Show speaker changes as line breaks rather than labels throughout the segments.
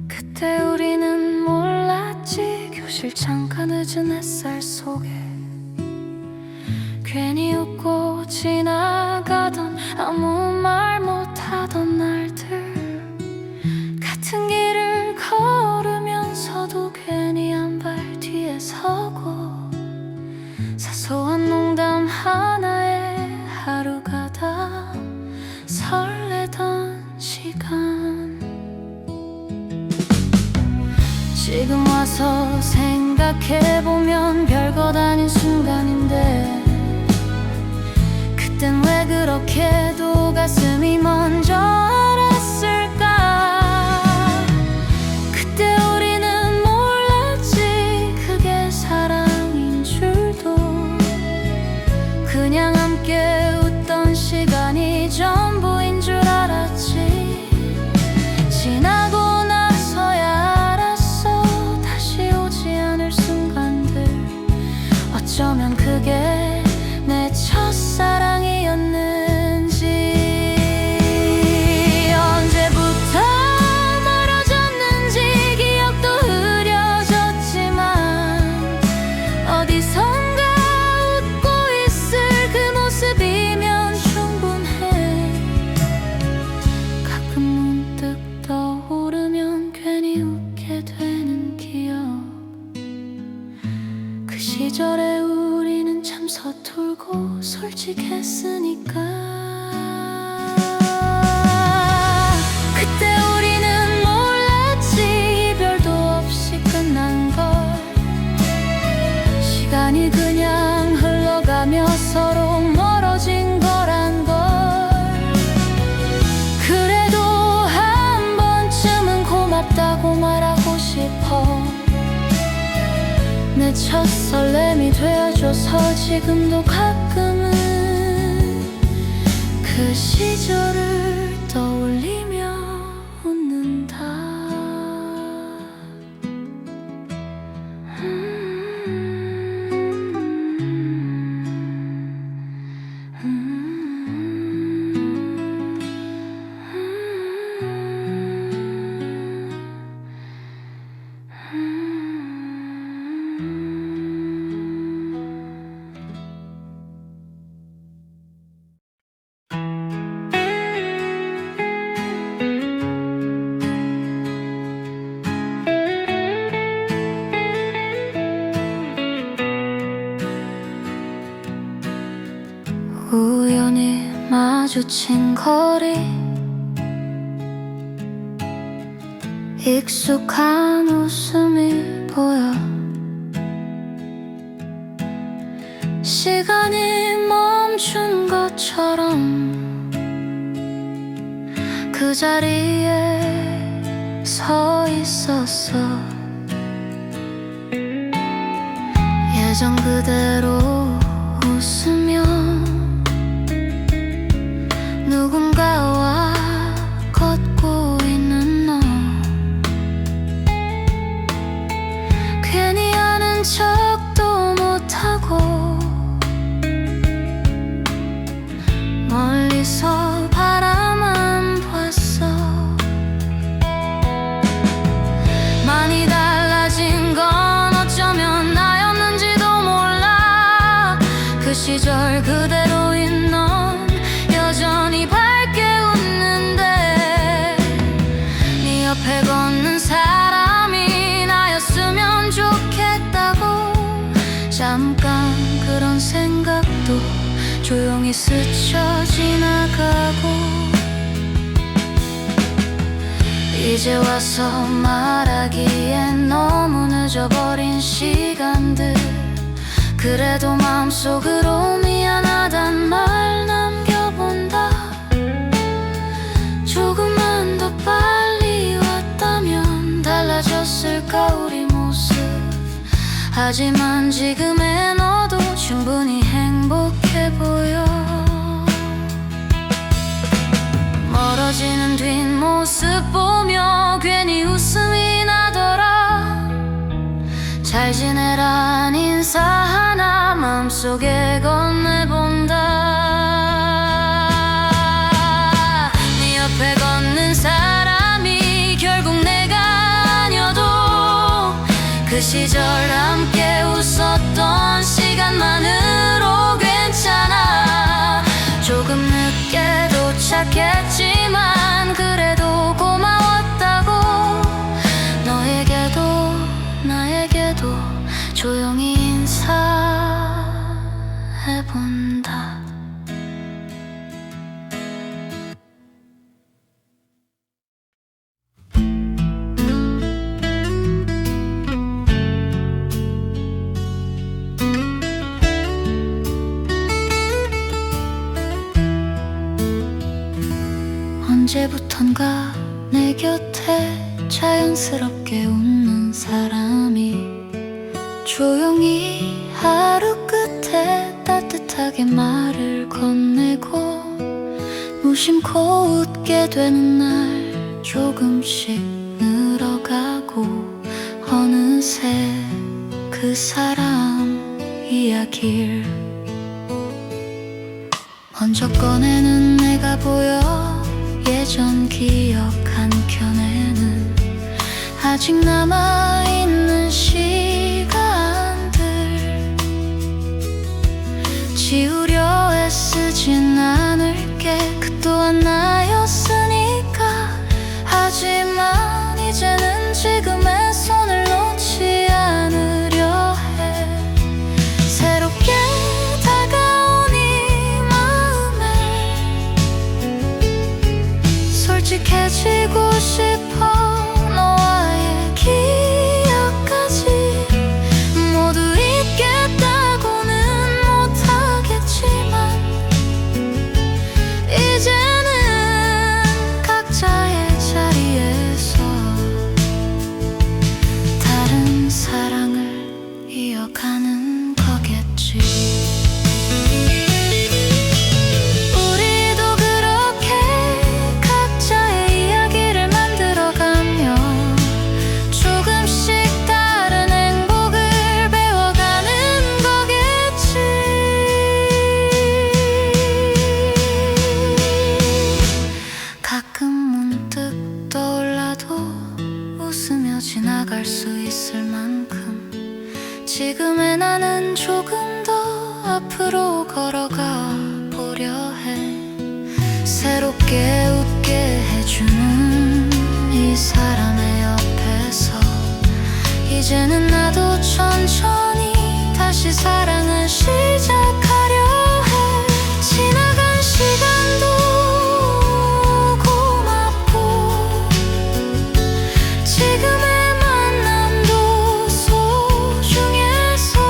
그때 우리는 몰랐지. 교실 잠깐 늦은 햇살 속에 괜히 웃고 지나가던 아무 말 못하던 날들, 같은 길을 걸으면서도 괜히 한 발 뒤에 서고 사소한 농담 하나에 하루가 다 설레던 시간. 지금 와서 생각해보면 별것 아닌 순간인데, 그땐 왜 그렇게도 가슴이 먼저 알았을까. 그때 우리는 몰랐지, 그게 사랑인 줄도. 그냥 함께 웃던 시간이 전부인 줄 알았지. 지나고 나서야 알았어, 다시 오지 않을 순간들. 어쩌면 그게 내 첫사랑이었는지. 언제부터 멀어졌는지 기억도 흐려졌지만, 어디선가 웃고 있을 그 모습이면 충분해. 가끔 문득 떠오르면 괜히 웃게 되는 기억. 그 시절에 우리는 참 서툴고 솔직했으니까. 그때 우리는 몰랐지, 이별도 없이 끝난 걸. 시간이 그냥 흘러가며 서로 멀어진 거란 걸. 그래도 한 번쯤은 고맙다고 말하고 싶어. 내 첫 설렘이 되어줘서 지금도 가끔은 그 시절을 떠올리며 웃는다. 우연히 마주친 거리, 익숙한 웃음이 보여. 시간이 멈춘 것처럼 그 자리에 서 있었어. 예전 그대로 웃으며 누군가와 걷고 있는 너. 괜히 아는 척도 못하고 멀리서 바라만 봤어. 많이 달라진 건 어쩌면 나였는지도 몰라. 그 시절 그대로인 넌 여전히 밝게 웃는데, 네 옆에 걷는 사람이 나였으면 좋겠다고. 잠깐 그런 생각도 조용히 스쳐 지나가고, 이제 와서 말하기엔 너무 늦어버린 시간들. 그래도 마음속으로 미안하단 말 남겨본다. 조금만 더 빨리 왔다면 달라졌을까 우리 모습. 하지만 지금의 너도 충분히 행복해 보여. 멀어지는 뒷모습 보며 괜히 웃음을 지내란 인사 하나 마음속에 건네본다. 네 옆에 걷는 사람이 결국 내가 아니어도 그 시절 함께 웃었던 시간만으로 괜찮아. 조금 늦게 도착했지만 그래도 고마웠다고. 너에게도 나에게도 조용히 인사해본다. 언제부턴가 내 곁에 자연스럽게 웃는 사람이 조용히 하루 끝에 따뜻하게 말을 건네고 무심코 웃게 되는 날 조금씩 늘어가고 어느새 그 사람 이야기를 먼저 꺼내는 내가 보여. 예전 기억 한켠에는 아직 남아있는 시간들. 지우려 애쓰진 않을게. 그 또한 나였으니까. 하지만 이제는 지금의 손을 놓지 않으려 해. 새롭게 다가온 이 마음에 솔직해지고 싶어. 너와의 기억까지 모두 잊겠다고는 못하겠지만 이제는 각자의 자리에서 다른 사랑을 이어가는 거겠지. 우리도 그렇게 각자의 이야기를 만들어가며 조금씩 다른 행복을 배워가는 거겠지. 가끔 문득 떠올라도 웃으며 지나갈 수 있을 만큼 지금의 나는 조금 더 앞으로 걸어가 보려 해. 새롭게 웃게 해주는 이 사람의 옆에서 이제는 나도 천천히 다시 사랑을 시작하려 해. 지나간 시간도 고맙고 지금의 만남도 소중해서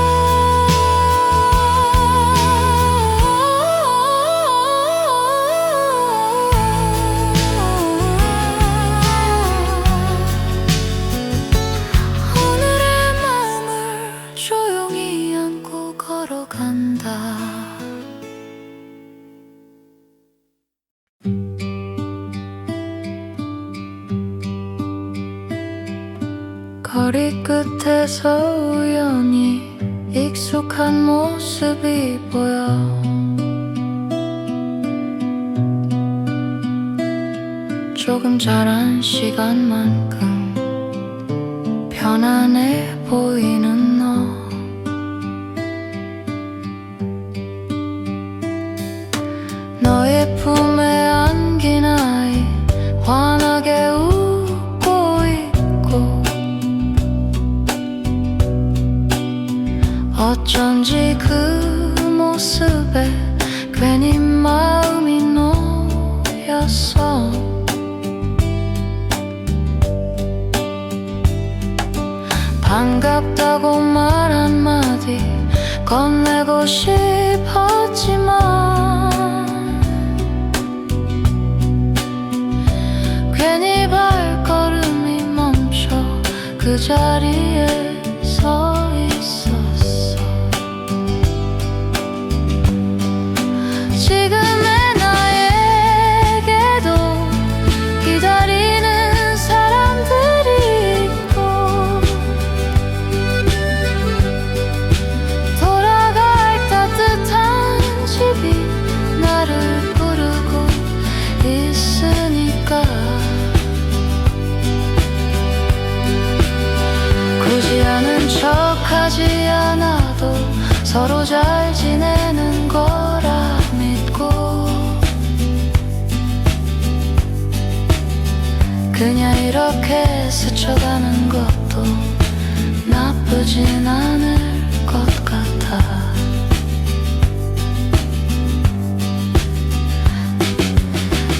오늘의 마음을 조용히 안고 걸어간다. 거리 끝에서 우연히 익숙한 모습이 보여. 조금 자란 시간만큼 편안해 보이는 너. 너의 품에 안긴 아이 환하게 웃고 있고 어쩐지 그 모습에 괜히 마음이 놓였어. 반갑다고 말 한마디 건네고 싶었지만 괜히 발걸음이 멈춰 그 자리에 서 있었어. 지금의 나에게도 기다리는 사람들이 있고 완벽하지 않아도 서로 잘 지내는 거라 믿고 그냥 이렇게 스쳐가는 것도 나쁘진 않을 것 같아.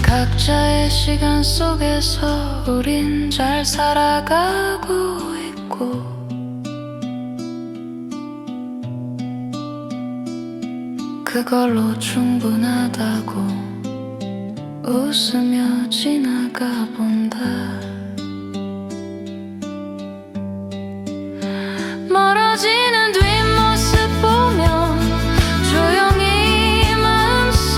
각자의 시간 속에서 우린 잘 살아가고 있고 그걸로 충분하다고 웃으며 지나가 본다. 멀어지는 뒷모습 보면 조용히 마음속으로만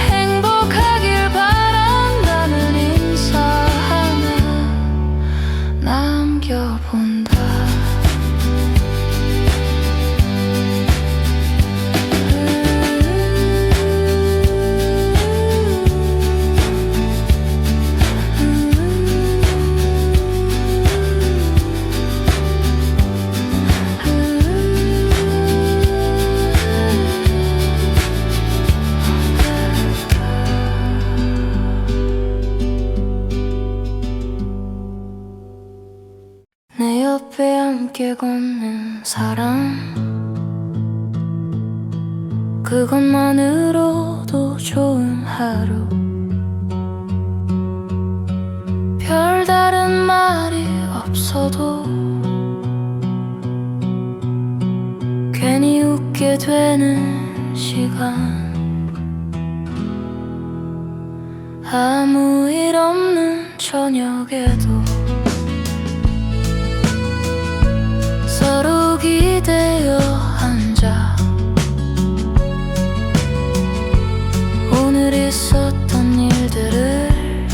행복하길 바란다는 인사 하나 남겨본다. 내 옆에 함께 걷는 사람 그것만으로도 좋은 하루. 별다른 말이 없어도 괜히 웃게 되는 시간. 아무 일 없는 저녁에도 서로 기대어 앉아 오늘 있었던 일들을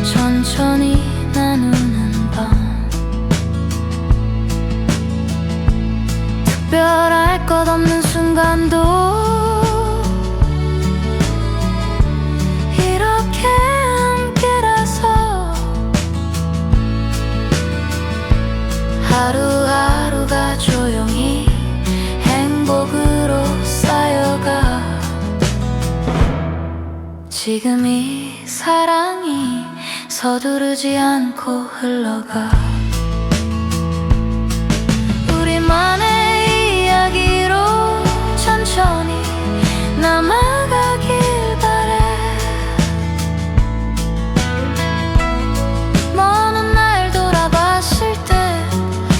천천히 나누는 밤. 특별할 것 없는 순간도 하루하루가 조용히 행복으로 쌓여가. 지금 이 사랑이 서두르지 않고 흘러가. 우리만의 이야기로 천천히 남아가길 바래. 먼 날 돌아봤을 때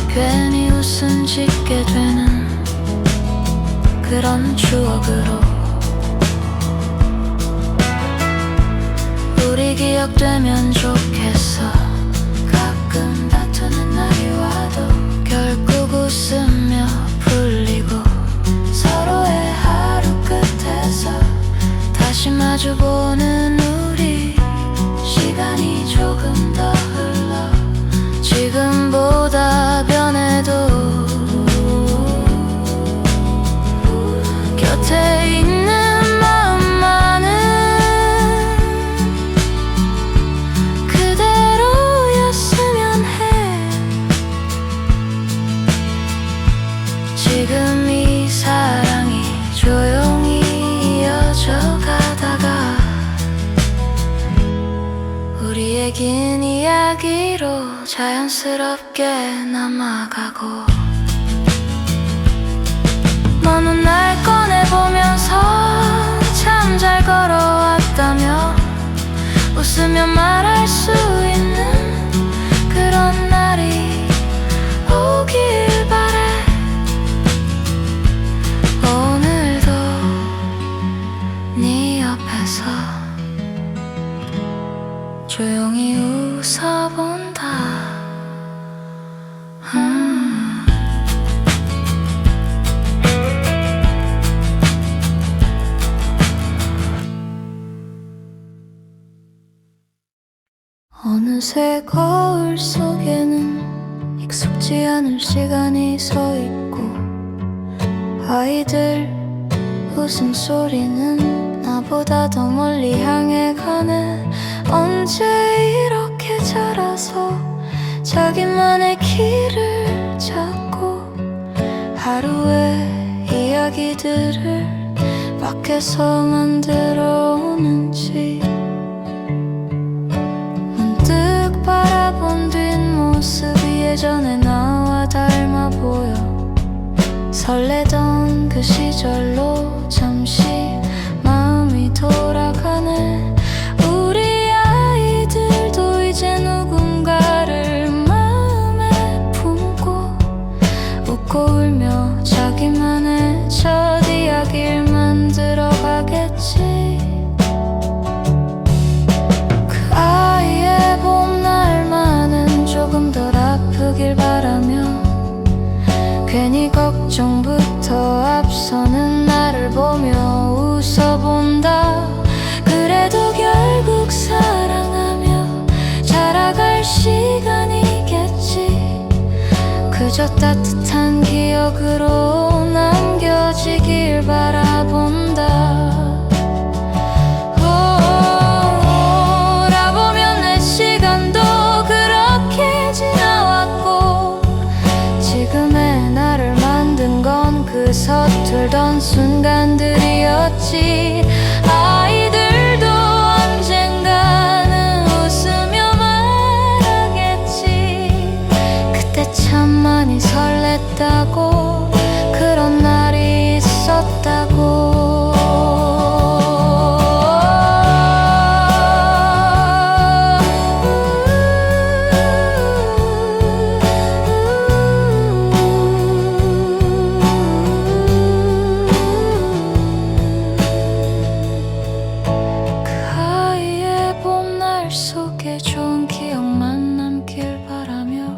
괜히 웃음 짓게 되는 그런 추억으로 우리 기억되면 좋겠어. 가끔 다투는 날이 와도 결국 웃으며 풀리고 서로의 하루 끝에서 다시 마주보는 우리. 시간이 조금 더 흘러 지금보다 변해도 곁에 있는 마음만은 그대로였으면 해. 지금 이 사랑이 조용히 이어져 가다가 우리의 긴 이야기로 자연스럽게 남아가고 먼 날 꺼내보면서 참 잘 걸어왔다며 웃으며 말할 수 있는 그런 날이 오길 바래. 오늘도 네 옆에서 조용히 웃어본다. 어느새 거울 속에는 익숙지 않은 시간이 서있고 아이들 웃음소리는 나보다 더 멀리 향해 가네. 언제 이렇게 자라서 자기만의 길을 찾고 하루의 이야기들을 밖에서 만들어 오는지 문득 바라본 뒷모습이 예전에 나와 닮아 보여. 설레던 그 시절로 잠시 마음이 돌아가네. 우리 아이들도 이제 누군가를 마음에 품고 웃고 울며 자기만의 첫 이야기를 만들어 가겠지. 그 아이의 봄날만은 조금 덜 아프길 바라며 괜히 걱정부터 앞서는 나를 보며 웃어본다. 그래도 결국 사랑하며 자라갈 시간이겠지. 그저 따뜻한 기억으로 남겨지길 바라본다. 돌아보면 내 시간도 그렇게 지나왔고 지금의 나를 만든 건 그 서툴던 순간들이었지. 아이들도 언젠가는 웃으며 말하겠지. 그때 참 많이 설렜다고, 그런 날이 있었다고. 좋은 기억만 남길 바라며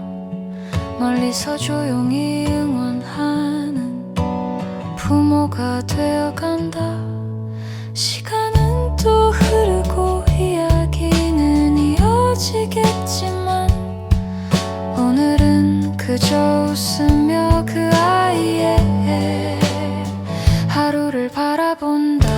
멀리서 조용히 응원하는 부모가 되어간다. 시간은 또 흐르고 이야기는 이어지겠지만 오늘은 그저 웃으며 그 아이의 하루를 바라본다.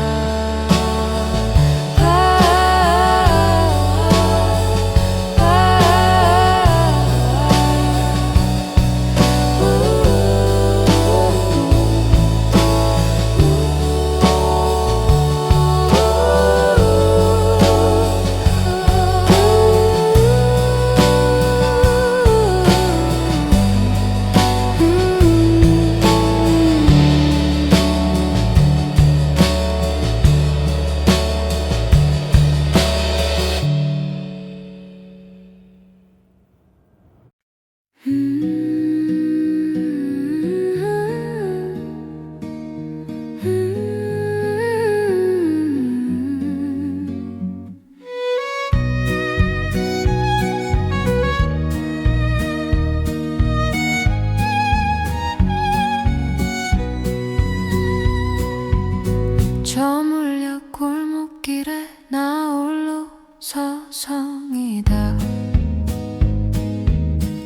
저물려 골목길에 나 홀로 서성이다.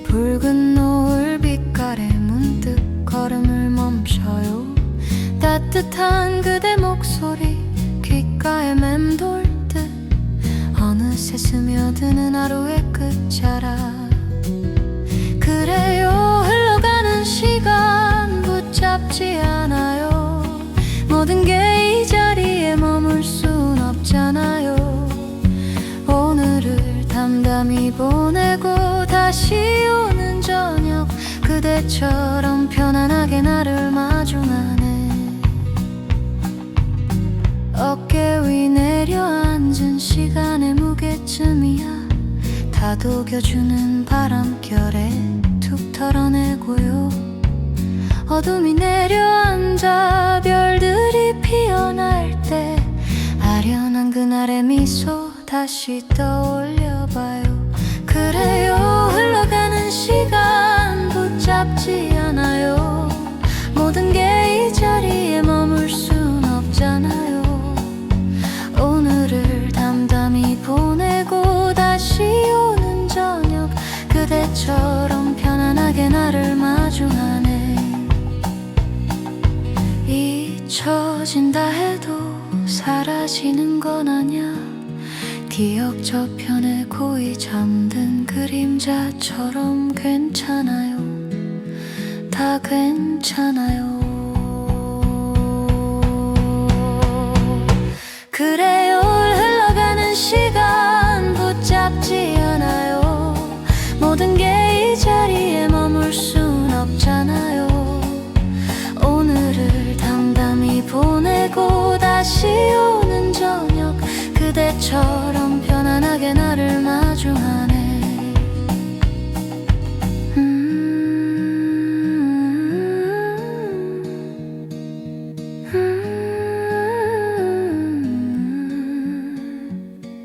붉은 노을 빛깔에 문득 걸음을 멈춰요. 따뜻한 그대 목소리 귓가에 맴돌 듯 어느새 스며드는 하루의 끝자락. 그래요, 흘러가는 시간 붙잡지 않아요. 모든 게 이 자리에 머물 순 없잖아요. 오늘을 담담히 보내고 다시 오는 저녁 그대처럼 편안하게 나를 마중하네. 어깨 위 내려앉은 시간의 무게쯤이야 다독여주는 바람결에 툭 털어내고요. 어둠이 내려앉아 별들이 피어날 때 아련한 그날의 미소 다시 떠올려봐요. 그래요, 흘러가는 시간 붙잡지 않아요. 모든 게 이 자리에 머물 순 없잖아요. 오늘을 담담히 보내고 다시 오는 저녁 그대처럼 편안하게 나를 마중하네. 잊혀 지워진다 해도 사라지는 건 아냐. 기억 저편에 고이 잠든 그림자처럼 괜찮아요. 다 괜찮아요. 그래요. 흘러가는 시간 붙잡지 않아요. 모든 게 이 자리에 머물 순 없잖아요. 오늘을 담담히 보내고 다시 오는 저녁, 그대처럼 편안하게 나를 마주하네.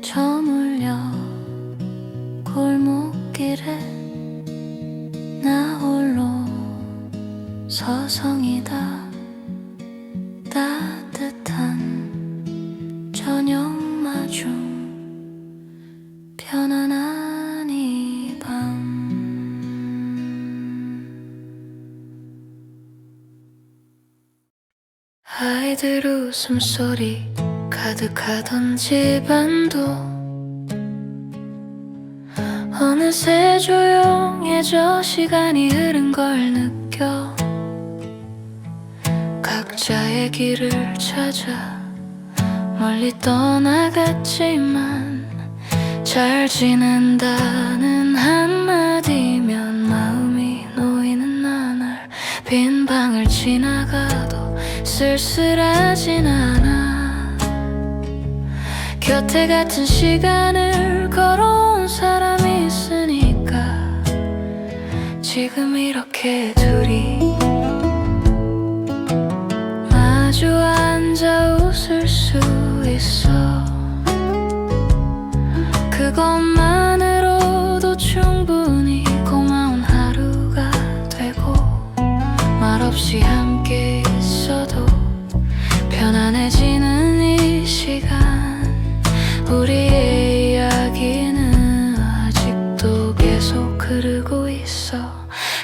저물려 골목길에 나 홀로 서성이다. 따뜻한 저녁 마중 편안한 이 밤. 아이들 웃음소리 가득하던 집안도 어느새 조용해져 시간이 흐른 걸 느껴. 각자의 길을 찾아 멀리 떠나갔지만 잘 지낸다는 한마디면 마음이 놓이는 나날. 빈 방을 지나가도 쓸쓸하진 않아. 곁에 같은 시간을 걸어온 사람이 있으니까 지금 이렇게 둘이 마주 앉아 웃을 수 있어. 그것만으로도 충분히 고마운 하루가 되고, 말없이 함께 있어도 편안해지는 이 시간. 우리의 이야기는 아직도 계속 흐르고 있어.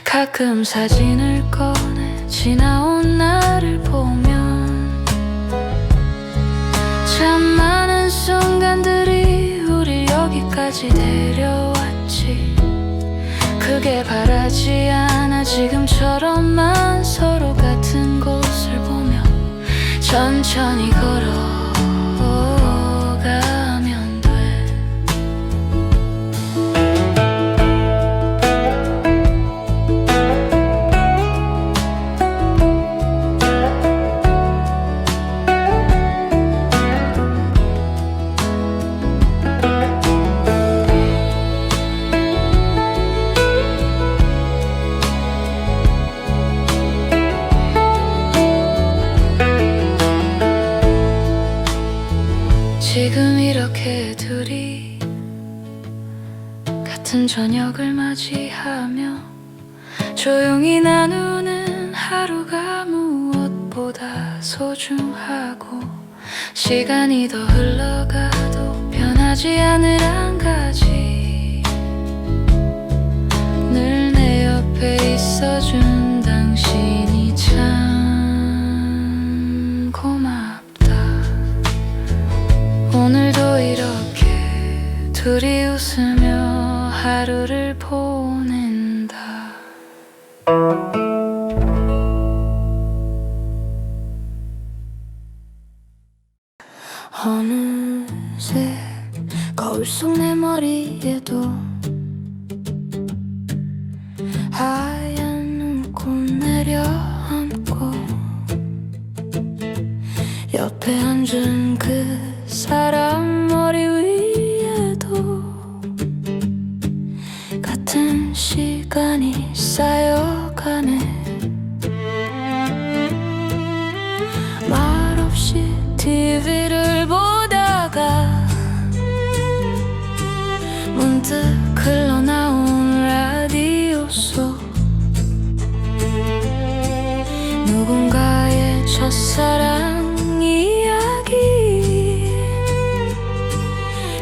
가끔 사진을 꺼내 지나온 날을 보면 참 많은 순간들이 우리 여기까지 데려왔지. 크게 바라지 않아 지금처럼만 서로 같은 곳을 보며 천천히 걸어가면 돼. 지금 이렇게 둘이 같은 저녁을 맞이하며 조용히 나누는 하루가 무엇보다 소중하고, 시간이 더 흘러가도 변하지 않을 한 가지, 늘 내 옆에 있어준 당신이 참 고맙다. 오늘도 이렇게 둘이 웃으며 하루를 보낸다. 어느새 거울 속 내 머리에도 하얀 눈꽃 내려앉고, 옆에 앉은 그 사람 머리 위에도 같은 시간이 쌓여가네. 말없이 TV를 보다가 문득 흘러나온 라디오 속 누군가의 첫사랑 이야기.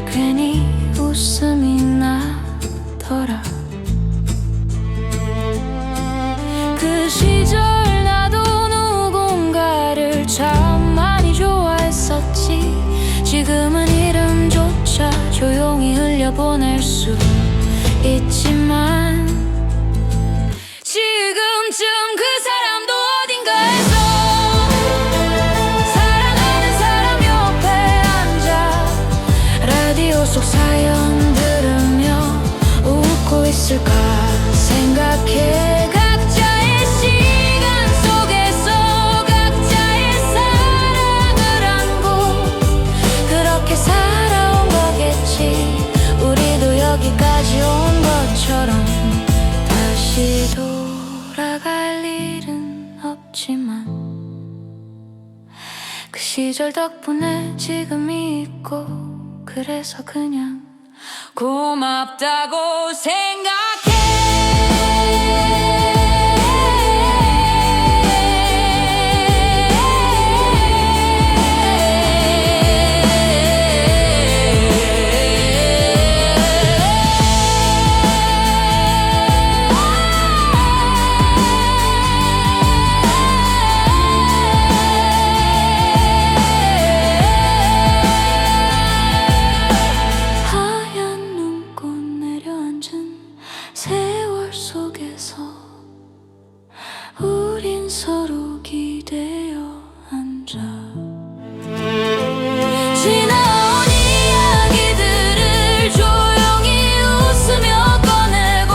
괜히 웃음이 나더라. 지금은 이름조차 조용히 흘려보낼 수 있지만 지금쯤 그 사람도 어딘가에서 사랑하는 사람 옆에 앉아 라디오 속 사연 들으며 웃고 있을까 생각해. 각자의 시간 속에서 각자의 사랑을 안고 그렇게 살아온 거겠지. 우리도 여기까지 온 것처럼 다시 돌아갈 일은 없지만 그 시절 덕분에 지금이 있고 그래서 그냥 고맙다고 생각해. 세월 속에서 우린 서로 기대어 앉아 지나온 이야기들을 조용히 웃으며 꺼내고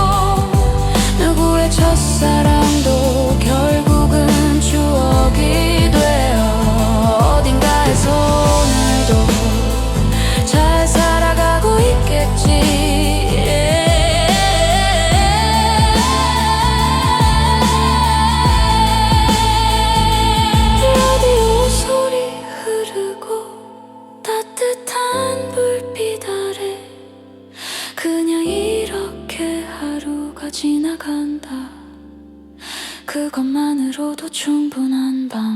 누구의 첫사랑도 결국은 추억이 되어 어딘가에서 오늘도 잘 살아가고 있겠지. 따뜻한 불빛 아래 그냥 이렇게 하루가 지나간다. 그것만으로도 충분한 밤.